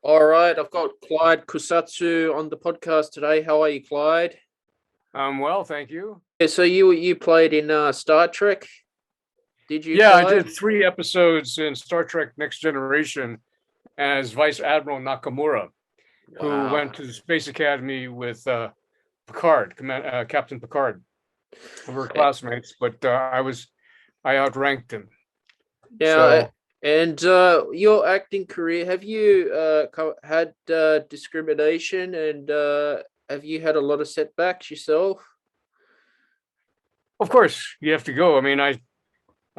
All right, I've got Clyde Kusatsu on the podcast today. How are you, Clyde? Well, thank you. Yeah, so you played in Star Trek, did you, Yeah, I Clyde? did 3 episodes in Star Trek Next Generation as Vice Admiral Nakamura, who Wow. went to the Space Academy with Picard, Captain Picard. We were Eh, classmates, but I outranked him. Now, So, and your acting career, have you had discrimination and have you had a lot of setbacks yourself? of course, you have to go. I mean, I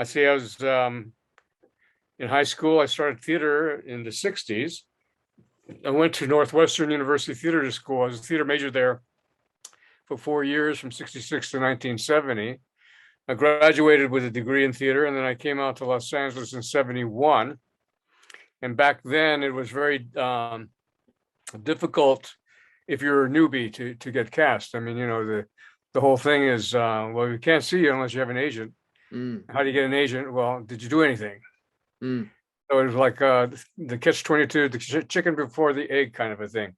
say I was in high school. I started theater in the '60s. I went to Northwestern University Theater School. I was a theater major there for 4 years, from '66 to 1970. I graduated with a degree in theater, and then I came out to Los Angeles in '71. And back then, it was very difficult if you're a newbie to get cast. I mean, the whole thing is, well, we can't see you unless you have an agent. Mm, How do you get an agent? Well, did you do anything? mm, So it was like the catch-22, the chicken before the egg kind of a thing.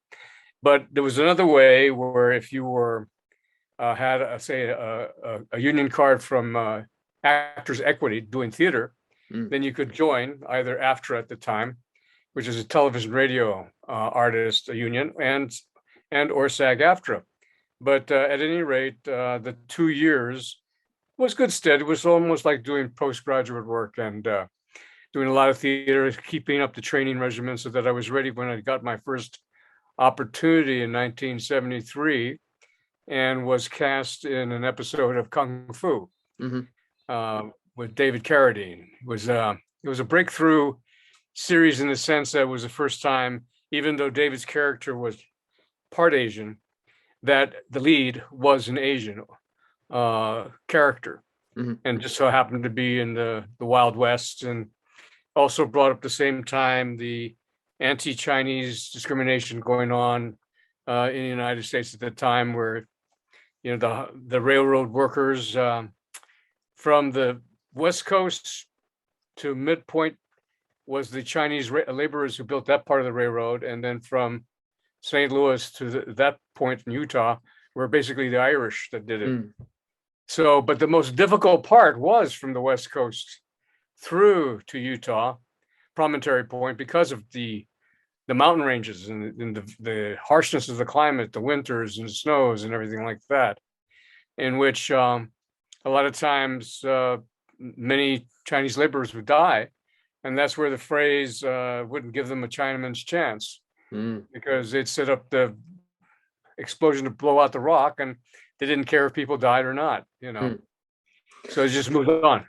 But there was another way where if you were had a union card from Actors Equity doing theater, mm. then you could join either AFTRA at the time, which is a television radio artist union, and or SAG-AFTRA. But at any rate, the 2 years was good stead. It was almost like doing postgraduate work and doing a lot of theater, keeping up the training regimen so that I was ready when I got my first opportunity in 1973 and was cast in an episode of Kung Fu Hmm. with David Carradine. It was a breakthrough series in the sense that it was the first time, even though David's character was part Asian, that the lead was an Asian character, Hmm. and just so happened to be in the Wild West, and also brought up the same time the anti-Chinese discrimination going on in the United States at the time, where the railroad workers from the West Coast to Midpoint was the Chinese laborers who built that part of the railroad, and then from St. Louis to that point in Utah were basically the Irish that did it. Mm. So, but the most difficult part was from the West Coast through to Utah, Promontory Point, because of the mountain ranges and the harshness of the climate, the winters and the snows and everything like that, in which a lot of times many Chinese laborers would die. And that's where the phrase wouldn't give them a Chinaman's chance, Mm. because they'd set up the explosion to blow out the rock, and they didn't care if people died or not. Mm. So it just moved on.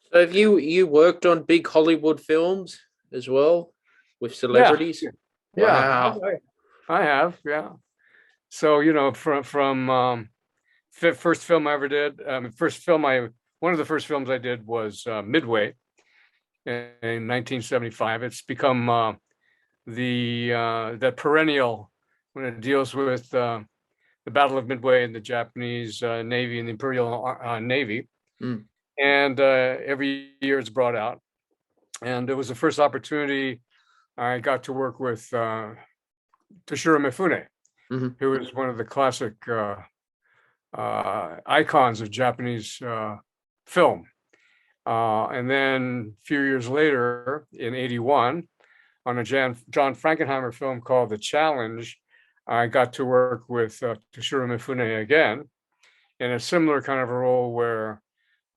So have you worked on big Hollywood films as well with Yeah, celebrities? yeah, Wow. I have, yeah. So from first film I ever did, one of the first films I did was Midway in 1975. It's become that perennial when it deals with the Battle of Midway and the Japanese Navy and the Imperial Navy. Mm. And every year it's brought out. And it was the first opportunity I got to work with Toshiro Mifune, Hmm. who is one of the classic icons of Japanese film. And then a few years later, in '81, on a John Frankenheimer film called The Challenge, I got to work with Toshiro Mifune again in a similar kind of a role where,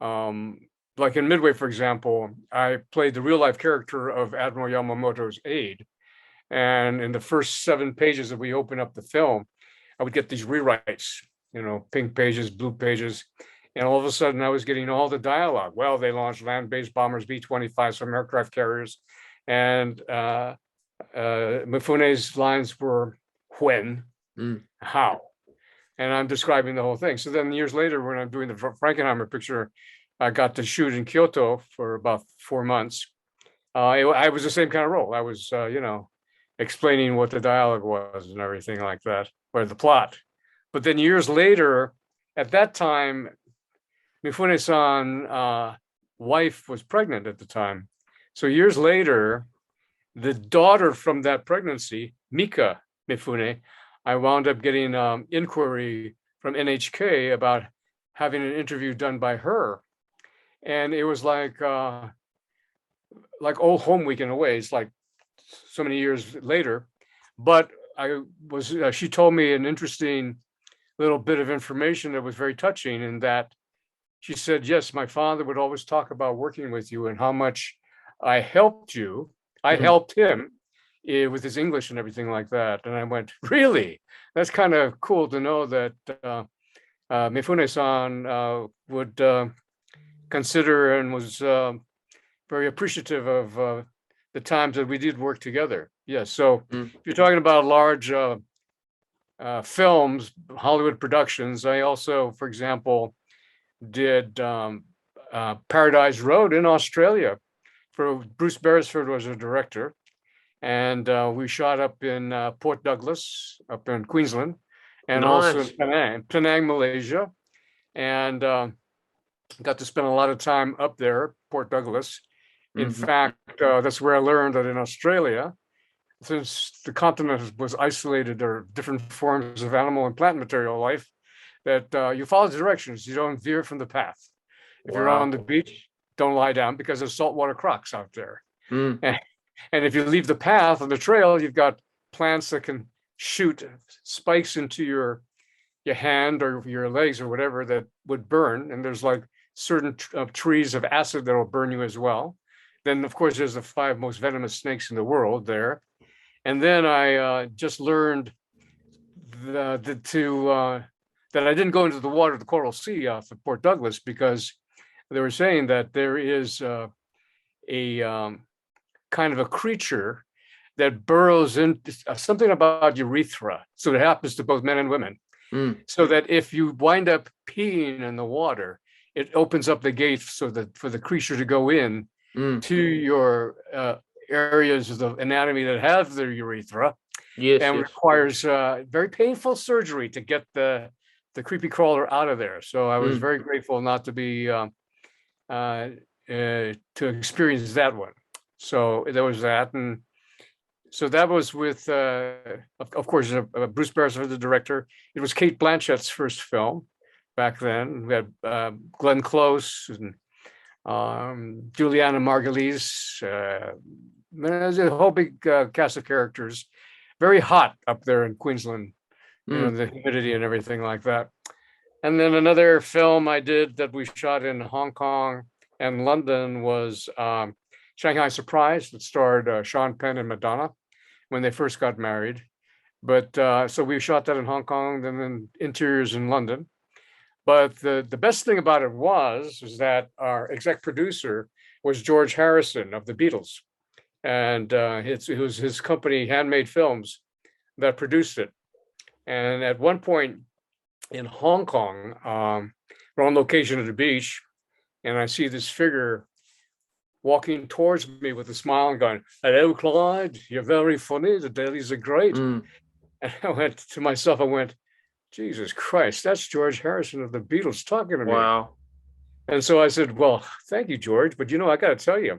like in Midway, for example, I played the real life character of Admiral Yamamoto's aide. And in the first 7 pages that we open up the film, I would get these rewrites, pink pages, blue pages. And all of a sudden I was getting all the dialogue. Well, they launched land-based bombers, B-25, some aircraft carriers. And Mifune's lines were when, Mm. how. And I'm describing the whole thing. So then years later, when I'm doing the Frankenheimer picture, I got to shoot in Kyoto for about 4 months. I was the same kind of role. I was, explaining what the dialogue was and everything like that, or the plot. But then years later, at that time, Mifune-san wife was pregnant at the time. So years later, the daughter from that pregnancy, Mika Mifune, I wound up getting inquiry from NHK about having an interview done by her. And it was like old home week in a way. It's like so many years later. But she told me an interesting little bit of information that was very touching, in that she said, yes, my father would always talk about working with you and how much I helped you. I helped him with his English and everything like that. And I went, really? That's kind of cool to know that Mifune-san would consider and was very appreciative of the times that we did work together. Yes. So if you're talking about large films, Hollywood productions, I also, for example, did Paradise Road in Australia. For Bruce Beresford was a director, and we shot up in Port Douglas, up in Queensland, and also in Penang, Malaysia, and got to spend a lot of time up there, Port Douglas. In fact, that's where I learned that in Australia, since the continent was isolated, there are different forms of animal and plant material life, that you follow the directions, you don't veer from the path. If you're on the beach, don't lie down because there's saltwater crocs out there. And if you leave the path on the trail, you've got plants that can shoot spikes into your hand or your legs or whatever that would burn. And there's like certain trees of acid that will burn you as well. Then, of course, there's the 5 most venomous snakes in the world there. And then I just learned that I didn't go into the water of the Coral Sea off of Port Douglas, because they were saying that there is a kind of a creature that burrows in something about urethra. So it happens to both men and women. So that if you wind up peeing in the water, it opens up the gate so that for the creature to go in to your areas of the anatomy that have the urethra, and requires very painful surgery to get the creepy crawler out of there. So I was very grateful not to be to experience that one. So there was that, and so that was with, of course, Bruce Beresford, the director. It was Kate Blanchett's first film back then. We had Glenn Close and Juliana Margulies. There's a whole big cast of characters. Very hot up there in Queensland, you know, the humidity and everything like that. And then another film I did that we shot in Hong Kong and London was Shanghai Surprise, that starred Sean Penn and Madonna when they first got married. But so we shot that in Hong Kong, and then interiors in London. But the best thing about it was that our exec producer was George Harrison of the Beatles. And it was his company, Handmade Films, that produced it. And at one point in Hong Kong, we're on location at the beach, and I see this figure walking towards me with a smile and going, "Hello, Clyde, you're very funny. The dailies are great." And I went to myself, Jesus Christ, that's George Harrison of the Beatles talking to me. Wow. And so I said, well, thank you, George. But, I got to tell you,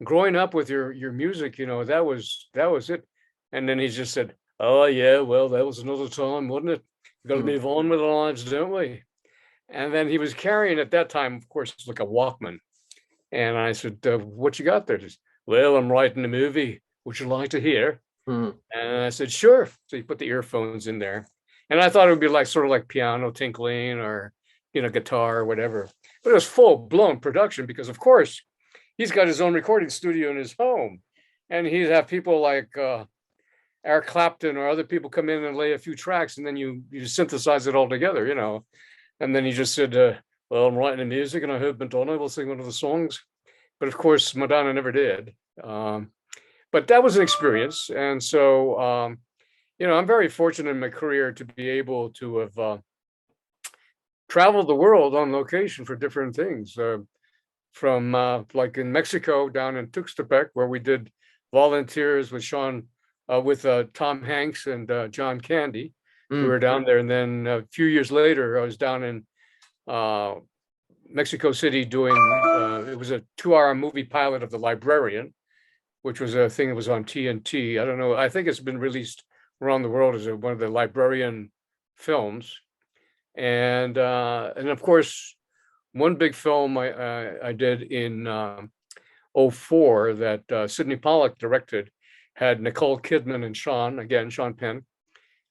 growing up with your music, that was it. And then he just said, oh, yeah, well, that was another time, wasn't it? We got to move on with our lives, don't we? And then he was carrying at that time, of course, like a Walkman. And I said, what you got there? He said, well, I'm writing a movie. Would you like to hear? And I said, sure. So he put the earphones in there. And I thought it would be like sort of like piano tinkling or, guitar or whatever. But it was full blown production because, of course, he's got his own recording studio in his home. And he'd have people like Eric Clapton or other people come in and lay a few tracks, and then you synthesize it all together, And then he just said, well, I'm writing the music and I hope Madonna will sing one of the songs. But of course, Madonna never did. But that was an experience. And so, I'm very fortunate in my career to be able to have traveled the world on location for different things. From like in Mexico, down in Tuxtepec, where we did volunteers with Tom Hanks and John Candy. We were down there. And then a few years later, I was down in Mexico City doing, it was a 2-hour movie pilot of The Librarian, which was a thing that was on TNT. I don't know. I think it's been released around the world as one of the librarian films. And of course, one big film I did in '04 that Sidney Pollack directed had Nicole Kidman and Sean Penn.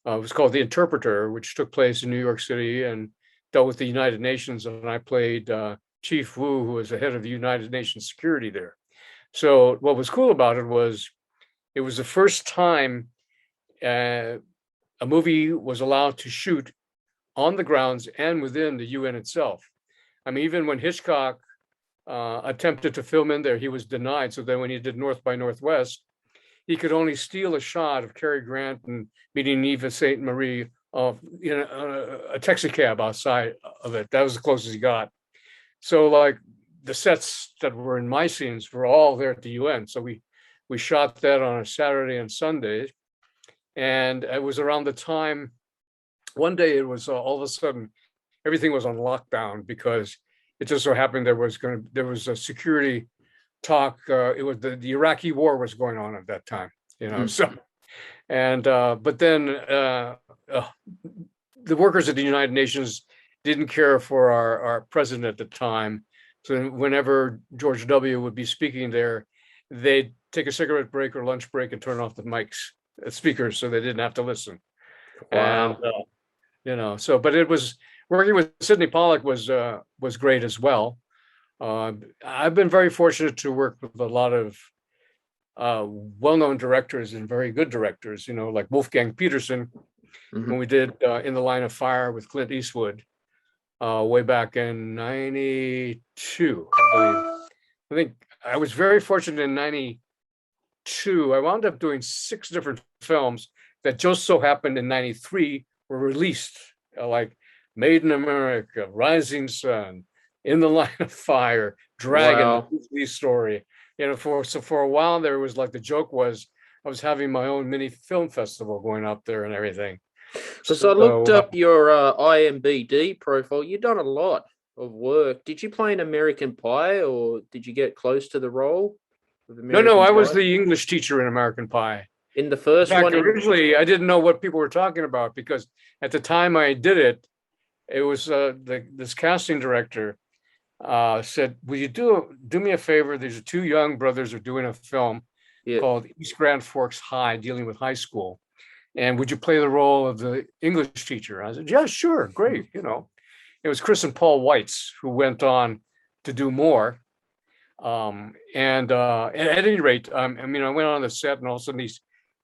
It was called The Interpreter, which took place in New York City and dealt with the United Nations. And I played Chief Wu, who was the head of the United Nations security there. So what was cool about it was the first time a movie was allowed to shoot on the grounds and within the UN itself. I mean, even when Hitchcock attempted to film in there, he was denied. So then when he did North by Northwest, he could only steal a shot of Cary Grant and meeting Eva St. Marie of a taxi cab outside of it. That was the closest he got. So like the sets that were in my scenes were all there at the UN. So we shot that on a Saturday and Sunday. And it was around the time, one day it was all of a sudden, everything was on lockdown because it just so happened there was a security talk. It was the Iraqi war was going on at that time, so, and but then the workers at the United Nations didn't care for our president at the time. So whenever George W. would be speaking there, they'd take a cigarette break or lunch break and turn off the mics, speakers, so they didn't have to listen. Wow. And so, but it was working with Sidney Pollack was great as well. I've been very fortunate to work with a lot of well-known directors and very good directors, like Wolfgang Peterson, when we did In the Line of Fire with Clint Eastwood way back in '92, I believe. I think I was very fortunate in '92. I wound up doing 6 different films that just so happened in '93 were released, like Made in America, Rising Sun, In the Line of Fire, Dragon, Wow. The Utilise Story. For a while there was like the joke was I was having my own mini film festival going up there and everything. Because I looked up your IMBD profile. You've done a lot of work. Did you play an American Pie, or did you get close to the role of No, I was Pie? the English teacher in American Pie. In the In first fact, one. originally I didn't know what people were talking about because at the time I did it, it was this casting director said, "Will you do me a favor? These 2 young brothers are doing a film called East Grand Forks High, dealing with high school. And would you play the role of the English teacher?" I said, "Yeah, sure, great." It was Chris and Paul Weitz who went on to do more. And at any rate, I went on the set, and all of a sudden these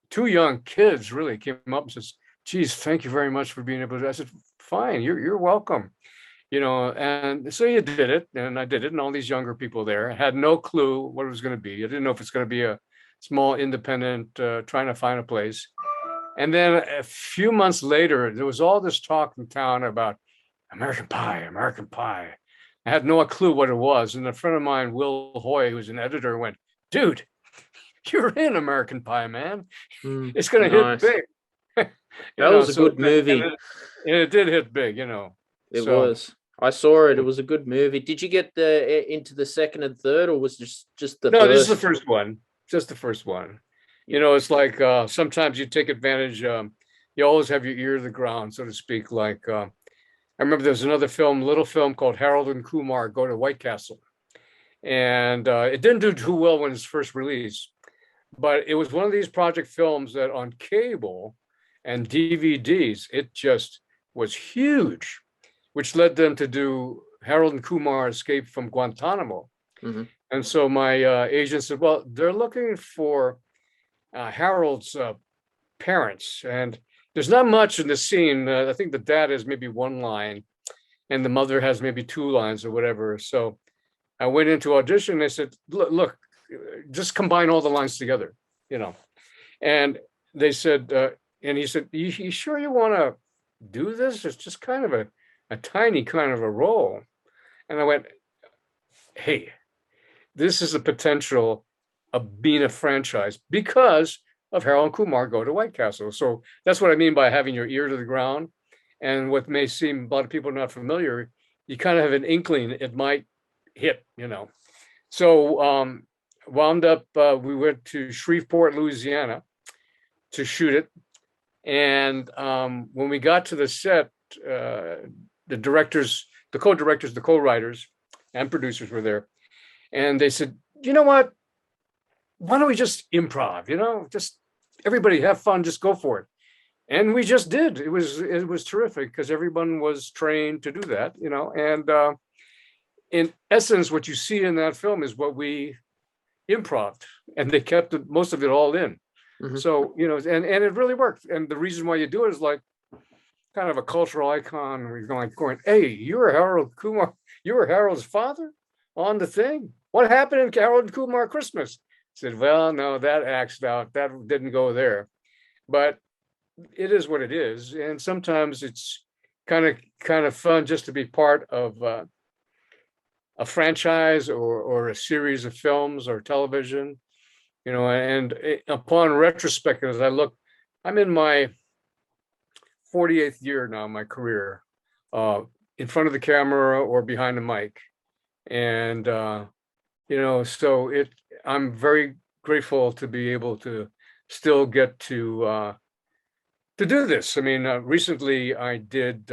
2 young kids really came up and says, "Geez, thank you very much for being able to." I said, "Fine, you're welcome." And so you did it, and I did it, and all these younger people there had no clue what it was going to be. I didn't know if it's going to be a small independent trying to find a place. And then a few months later, there was all this talk in town about American Pie, American Pie. I had no clue what it was. And a friend of mine, Will Hoy, who's an editor, went, "Dude, you're in American Pie, man. It's going to hit big." That was a good movie. And it did hit big, It was. I saw it. It was a good movie. Did you get into the second and third, or was just the No, first? this is the first one. Just the first one. It's like sometimes you take advantage. You always have your ear to the ground, so to speak. Like I remember there was another little film called Harold and Kumar Go to White Castle. And it didn't do too well when it was first released. But it was one of these project films that on cable and DVDs, it just was huge, which led them to do Harold and Kumar Escape from Guantanamo. And so my agent said, "Well, they're looking for Harold's parents, and there's not much in the scene. I think the dad has maybe 1 line, and the mother has maybe 2 lines or whatever." So I went into audition. And they said, "Look, just combine all the lines together, And they said, and he said, you sure you want to do this? It's just kind of a tiny kind of a role." And I went, "Hey, this is the potential of being a franchise because of Harold and Kumar Go to White Castle." So that's what I mean by having your ear to the ground. And what may seem a lot of people not familiar, you kind of have an inkling it might hit, So wound up, we went to Shreveport, Louisiana to shoot it. And when we got to the set, the directors, the co-directors, the co-writers and producers were there. And they said, you know what? Why don't we just improv, just everybody have fun, just go for it. And we just did. It was terrific because everyone was trained to do that, and in essence, what you see in that film is what we improved, and they kept most of it all in. Mm-hmm. So, and it really worked. And the reason why you do it is like kind of a cultural icon. We're going, hey, you were Harold Kumar, you were Harold's father on the thing. What happened in Harold and Kumar Christmas? I said, well, no, that axed out. That didn't go there. But it is what it is. And sometimes it's kind of fun just to be part of a franchise or a series of films or television, and upon retrospect, as I look, I'm in my 48th year now in my career, in front of the camera or behind the mic. And, so I'm very grateful to be able to still get to do this. I mean, recently I did,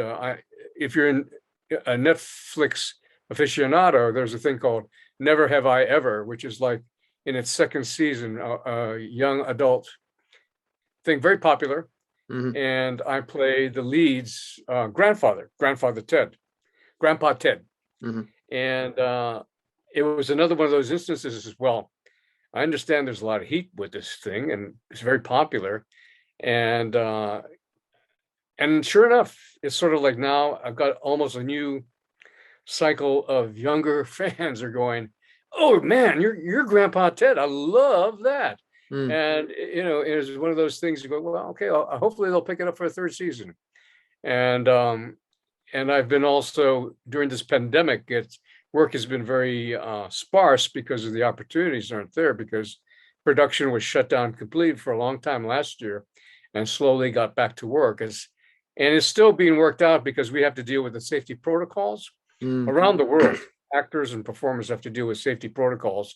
if you're in a Netflix aficionado, there's a thing called Never Have I Ever, which is like in its second season, a young adult thing, very popular. Mm-hmm. And I play the lead's grandpa Ted. Mm-hmm. And it was another one of those instances as well. I understand there's a lot of heat with this thing and it's very popular. And sure enough, it's sort of like now I've got almost a new cycle of younger fans are going, oh man, you're Grandpa Ted. I love that. Mm. And it was one of those things you go, well, okay, hopefully they'll pick it up for a third season. And I've been also during this pandemic, work has been very sparse because of the opportunities aren't there, because production was shut down completely for a long time last year and slowly got back to work. And it's still being worked out because we have to deal with the safety protocols. Around the world. Actors and performers have to deal with safety protocols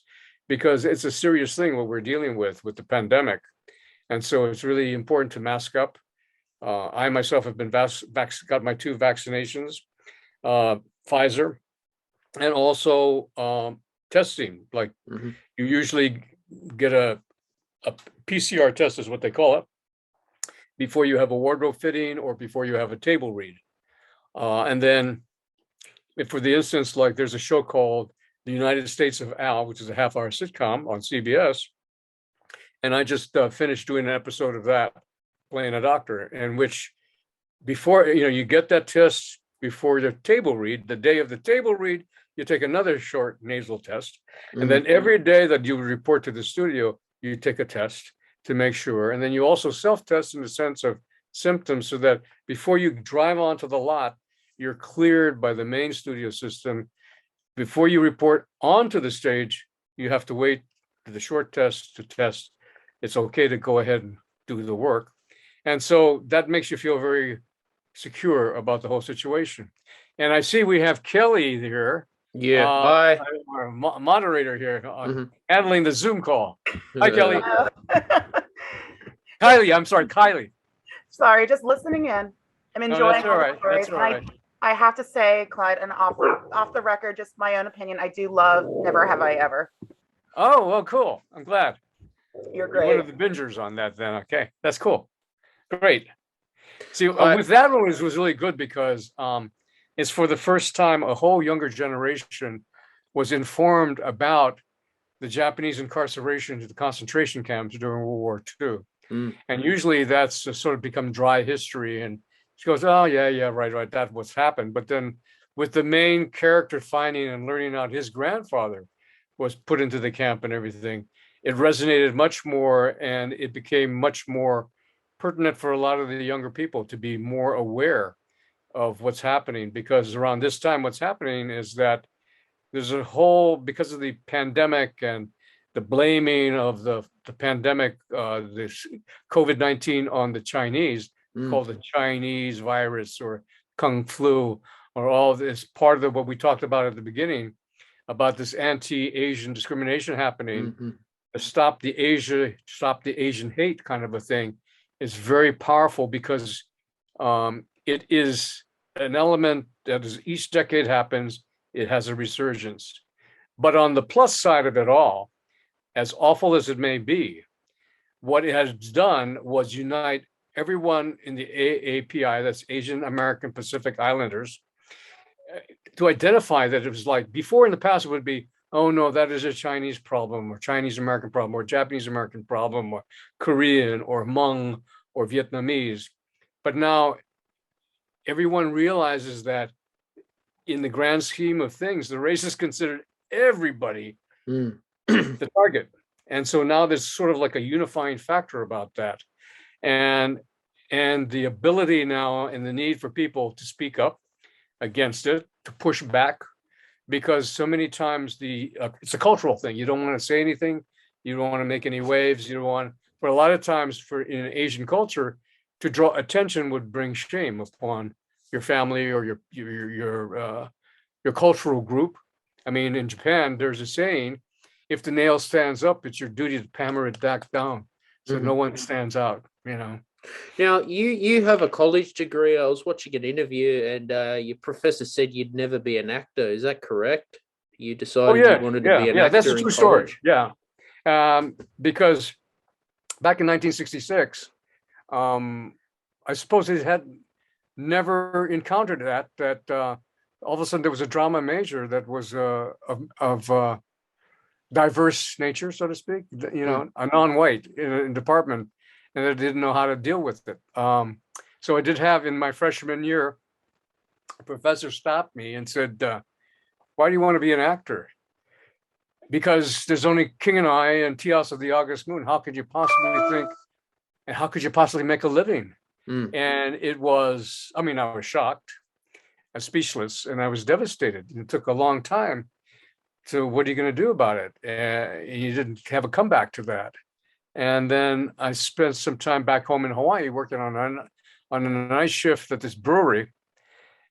because it's a serious thing what we're dealing with the pandemic. And so it's really important to mask up. I myself have been got my 2 vaccinations, Pfizer, and also testing. Like you usually get a PCR test is what they call it, before you have a wardrobe fitting or before you have a table read. And then for the instance, like there's a show called The United States of Al, which is a half-hour sitcom on CBS. And I just finished doing an episode of that, playing a doctor, in which before, you get that test before the table read, the day of the table read, you take another short nasal test. And then every day that you report to the studio, you take a test to make sure. And then you also self-test in the sense of symptoms so that before you drive onto the lot, you're cleared by the main studio system. Before you report onto the stage, you have to wait for the short test to test. It's okay to go ahead and do the work. And so that makes you feel very secure about the whole situation. And I see we have Kelly here. Yeah, hi. Our moderator here, handling the Zoom call. Hi, Kelly. Kylie. Sorry, just listening in. I'm enjoying. That's all right. That's all right. I have to say, Clyde, and off the record, just my own opinion, I do love Never Have I Ever. Oh, well, cool. I'm glad. You're great. You're one of the bingers on that then. Okay, that's cool. Great. See, with that one, it was really good because it's for the first time a whole younger generation was informed about the Japanese incarceration to the concentration camps during World War II. And usually that's sort of become dry history, and she goes, oh yeah, right, that's what's happened. But then with the main character finding and learning out his grandfather was put into the camp and everything, it resonated much more, and it became much more pertinent for a lot of the younger people to be more aware of what's happening, because around this time what's happening is that there's a whole, because of the pandemic and the blaming of the pandemic, this COVID-19 on the Chinese, called the Chinese virus or Kung flu, or all this part of what we talked about at the beginning about this anti-Asian discrimination happening, Mhm. stop the Asian hate kind of a thing, is very powerful because it is an element that as each decade happens, it has a resurgence. But on the plus side of it all, as awful as it may be, what it has done was unite everyone in the AAPI, that's Asian American Pacific Islanders, to identify that it was like before in the past, it would be, oh no, that is a Chinese problem or Chinese American problem or Japanese American problem or Korean or Hmong or Vietnamese. But now everyone realizes that in the grand scheme of things, the race is considered everybody the target. And so now there's sort of like a unifying factor about that. And the ability now and the need for people to speak up against it, to push back, because so many times it's a cultural thing. You don't want to say anything, you don't want to make any waves, you don't want. But a lot of times, in Asian culture, to draw attention would bring shame upon your family or your cultural group. I mean, in Japan, there's a saying: if the nail stands up, it's your duty to hammer it back down, so no one stands out. You know. Now, you have a college degree. I was watching an interview, and your professor said you'd never be an actor. Is that correct? You decided you wanted to be an actor. That's a in true story. college? Yeah, because back in 1966, I suppose it had never encountered that all of a sudden there was a drama major that was of diverse nature, so to speak. You know, a non-white in a department. And I didn't know how to deal with it. So I did have in my freshman year, a professor stopped me and said, why do you want to be an actor? Because there's only King and I and Tias of the August Moon. How could you possibly think, and how could you possibly make a living? And it was, I mean, I was shocked, I was speechless, and I was devastated. It took a long time. So what are you going to do about it? You didn't have a comeback to that. And then I spent some time back home in Hawaii working on a night shift at this brewery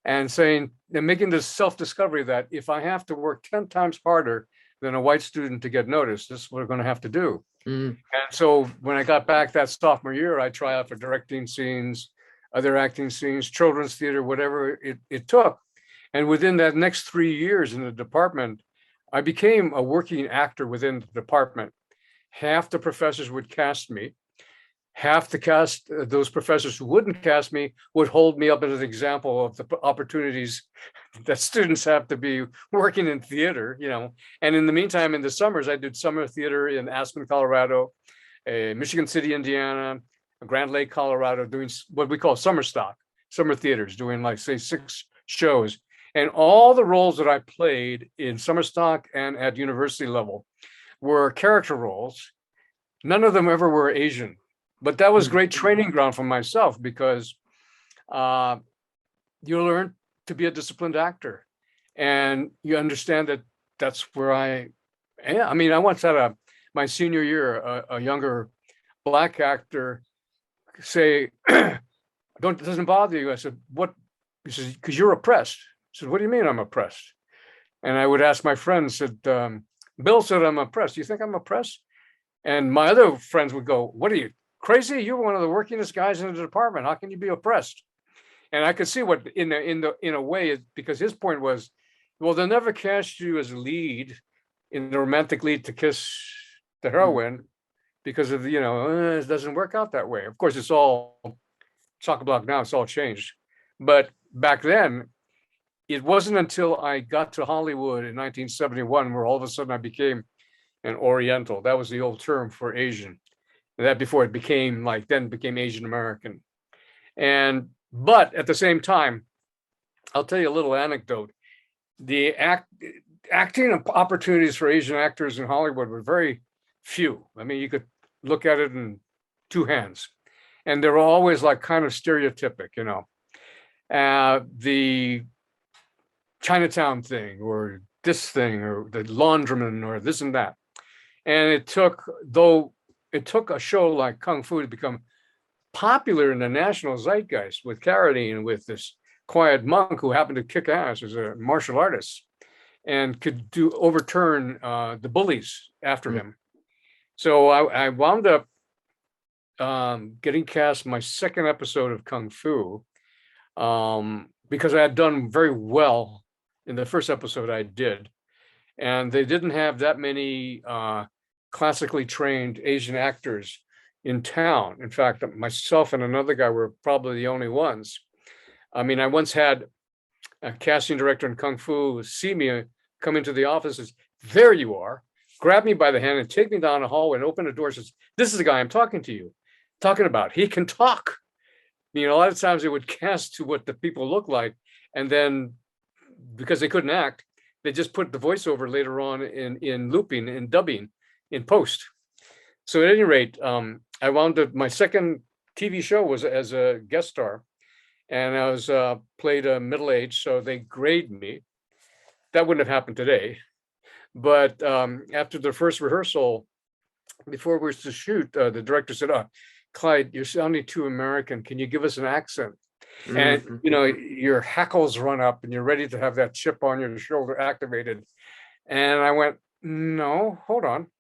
and making this self-discovery that if I have to work 10 times harder than a white student to get noticed, this is what we're going to have to do. And so when I got back that sophomore year, I tried out for directing scenes, other acting scenes, children's theater, whatever it took. And within that next 3 years in the department, I became a working actor within the department. Half the professors would cast me. Half the cast, those professors who wouldn't cast me, would hold me up as an example of the opportunities that students have to be working in theater, you know. And in the meantime, in the summers, I did summer theater in Aspen, Colorado, Michigan City, Indiana, Grand Lake, Colorado, doing what we call summer theaters, doing like, say, 6 shows. And all the roles that I played in summer stock and at university level were character roles. None of them ever were Asian, but that was great training ground for myself because you learn to be a disciplined actor, and you understand that that's where I am. I mean, I once had my senior year, a younger Black actor say, it doesn't bother you. I said, what? He says, because you're oppressed. I said, what do you mean I'm oppressed? And I would ask my friends, said, Bill said I'm oppressed. Do you think I'm oppressed? And my other friends would go, what are you, crazy? You're one of the workingest guys in the department. How can you be oppressed? And I could see what in a way, because his point was, well, they'll never cast you as a lead in the romantic lead to kiss the heroine because of, it doesn't work out that way. Of course, it's all chock-a-block now. It's all changed. But back then, it wasn't until I got to Hollywood in 1971 where all of a sudden I became an Oriental. That was the old term for Asian. And that before it became Asian American. But at the same time, I'll tell you a little anecdote. The acting opportunities for Asian actors in Hollywood were very few. I mean, you could look at it in 2 hands. And they were always like kind of stereotypic, the Chinatown thing or this thing or the laundryman or this and that. And it took a show like Kung Fu to become popular in the national zeitgeist with Carradine and with this quiet monk who happened to kick ass as a martial artist. and could overturn the bullies after him. So I wound up getting cast my second episode of Kung Fu because I had done very well in the first episode I did. And they didn't have that many classically trained Asian actors in town. In fact, myself and another guy were probably the only ones. I mean, I once had a casting director in Kung Fu see me come into the office and says, "There you are," grab me by the hand and take me down the hallway and open the door and says, "This is the guy I'm talking about. He can talk." You know, a lot of times they would cast to what the people look like, and then because they couldn't act, they just put the voiceover later on in looping, in dubbing, in post. So at any rate, I wound up, my second TV show was as a guest star, and I was played a middle-aged, so they grade me. That wouldn't have happened today. But after the first rehearsal, before we were to shoot, the director said, "Oh, Clyde, you're sounding too American. Can you give us an accent?" And, you know, your hackles run up and you're ready to have that chip on your shoulder activated. And I went, "No, hold on."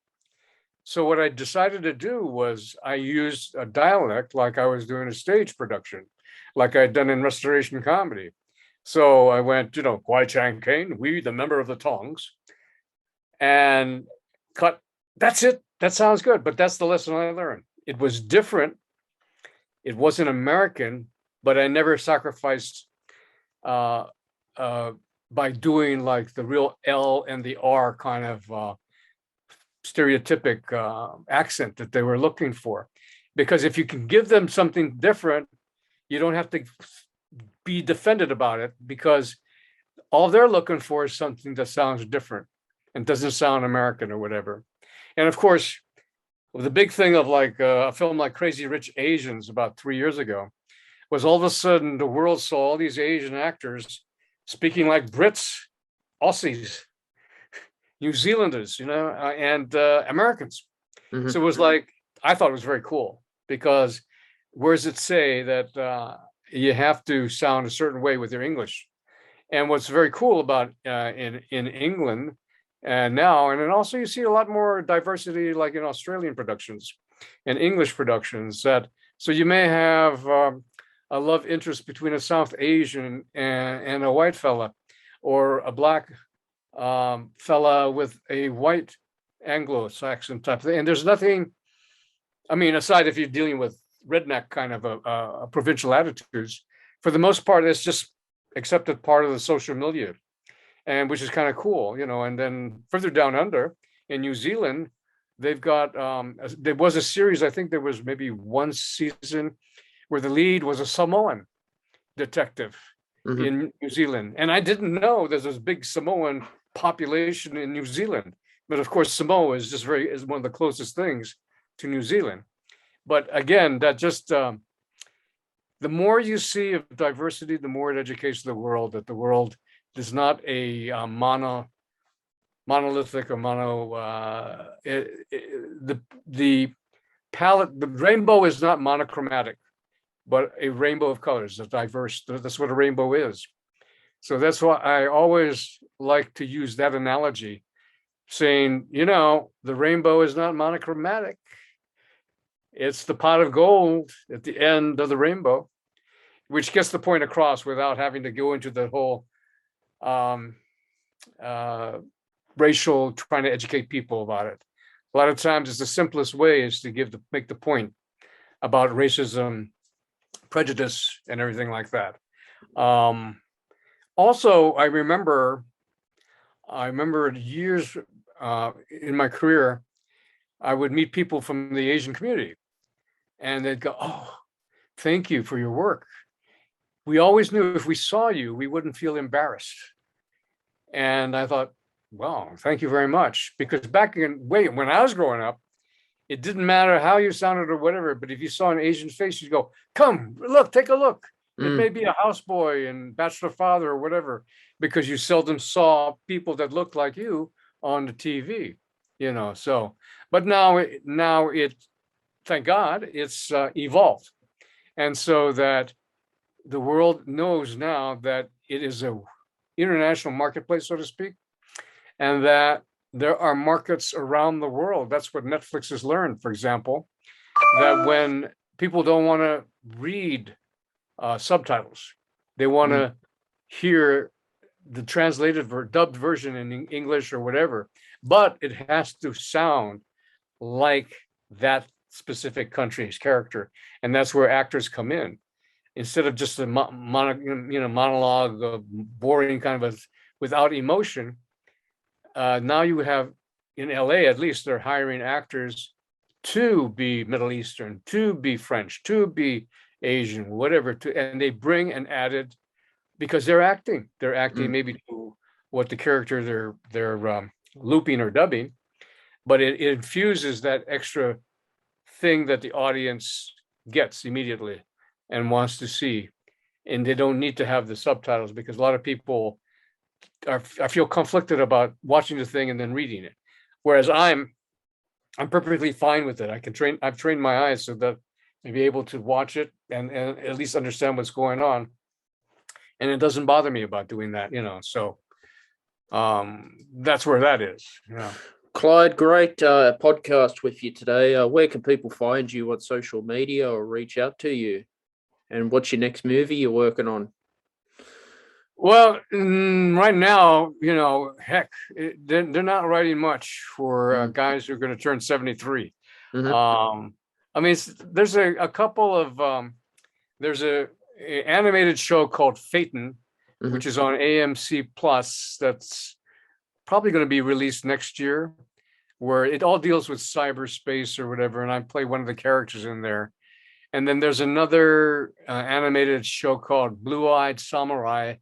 So what I decided to do was I used a dialect like I was doing a stage production, like I'd done in Restoration Comedy. So I went, you know, "Kwai Chang Kane, we, the member of the Tongs," and cut. That's it. That sounds good. But that's the lesson I learned. It was different. It wasn't American, but I never sacrificed by doing like the real L and the R kind of stereotypic accent that they were looking for. Because if you can give them something different, you don't have to be defended about it, because all they're looking for is something that sounds different and doesn't sound American or whatever. And of course, the big thing of like a film like Crazy Rich Asians about 3 years ago was all of a sudden the world saw all these Asian actors speaking like Brits, Aussies, New Zealanders, you know, and Americans. So it was like, I thought it was very cool, because where does it say that you have to sound a certain way with your English? And what's very cool about in England now, and then also you see a lot more diversity, like in Australian productions and English productions. That so you may have a love interest between a South Asian and a white fella, or a black fella with a white Anglo-Saxon type thing. And there's nothing, I mean, aside if you're dealing with redneck kind of a provincial attitudes, for the most part, it's just accepted part of the social milieu, and which is kind of cool, you know. And then further down under in New Zealand, they've got there was a series, I think there was maybe one season where the lead was a Samoan detective in New Zealand. And I didn't know there's this big Samoan population in New Zealand. But of course, Samoa is just is one of the closest things to New Zealand. But again, that just the more you see of diversity, the more it educates the world that the world is not a monolithic or the palette. The rainbow is not monochromatic, but a rainbow of colors. That's diverse. That's what a rainbow is. So that's why I always like to use that analogy, saying, you know, the rainbow is not monochromatic. It's the pot of gold at the end of the rainbow, which gets the point across without having to go into the whole racial, trying to educate people about it. A lot of times it's the simplest way is to make the point about racism, prejudice, and everything like that. Also, I remember years in my career, I would meet people from the Asian community, and they'd go, "Oh, thank you for your work. We always knew if we saw you, we wouldn't feel embarrassed." And I thought, well, thank you very much. Because back when I was growing up, it didn't matter how you sounded or whatever, but if you saw an Asian face, you'd go, "Come, look, take a look." It may be a houseboy and bachelor father or whatever, because you seldom saw people that looked like you on the TV, you know. So, but now it, thank God, it's evolved. And so that the world knows now that it is a international marketplace, so to speak. and that there are markets around the world. That's what Netflix has learned, for example, that when people don't want to read subtitles, they want to hear the translated or dubbed version in English or whatever, but it has to sound like that specific country's character. And that's where actors come in. Instead of just a monologue, boring kind of without emotion, now you have, in LA at least, they're hiring actors to be Middle Eastern, to be French, to be Asian, whatever, and they bring an added, because they're acting maybe to what the character they're looping or dubbing, but it infuses that extra thing that the audience gets immediately and wants to see, and they don't need to have the subtitles, because a lot of people I feel conflicted about watching the thing and then reading it, whereas I'm perfectly fine with it. I've trained my eyes so that I'll be able to watch it and at least understand what's going on, and it doesn't bother me about doing that, so that's where that is. Clyde, great podcast with you today. Where can people find you on social media or reach out to you? And what's your next movie you're working on? Well, right now, heck, they're not writing much for guys who are going to turn 73. I mean, there's a couple of, there's a animated show called Phaeton, which is on AMC Plus. That's probably going to be released next year, where it all deals with cyberspace or whatever, and I play one of the characters in there. And then there's another animated show called Blue-Eyed Samurai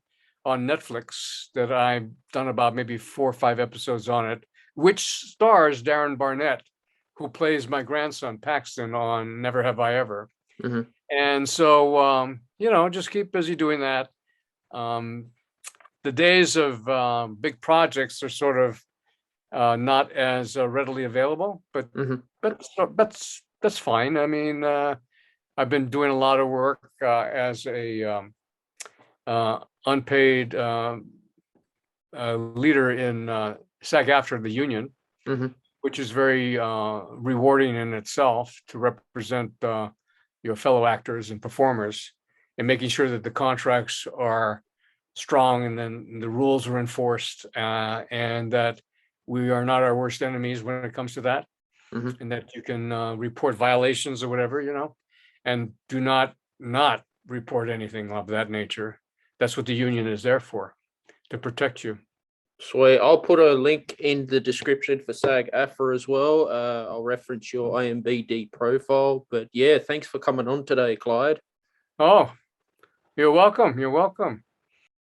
on Netflix that I've done about maybe 4 or 5 episodes on it, which stars Darren Barnett, who plays my grandson Paxton on Never Have I Ever. And so, just keep busy doing that. The days of big projects are sort of not as readily available, but that's fine. I mean, I've been doing a lot of work as a unpaid leader in SAG-AFTRA, the union, which is very rewarding in itself, to represent your fellow actors and performers, and making sure that the contracts are strong and then the rules are enforced, and that we are not our worst enemies when it comes to that, and that you can report violations or whatever, and do not report anything of that nature. That's what the union is there for, to protect you. Sweet. I'll put a link in the description for SAG-AFTRA as well. I'll reference your IMBD profile. But yeah, thanks for coming on today, Clyde. Oh, you're welcome. You're welcome.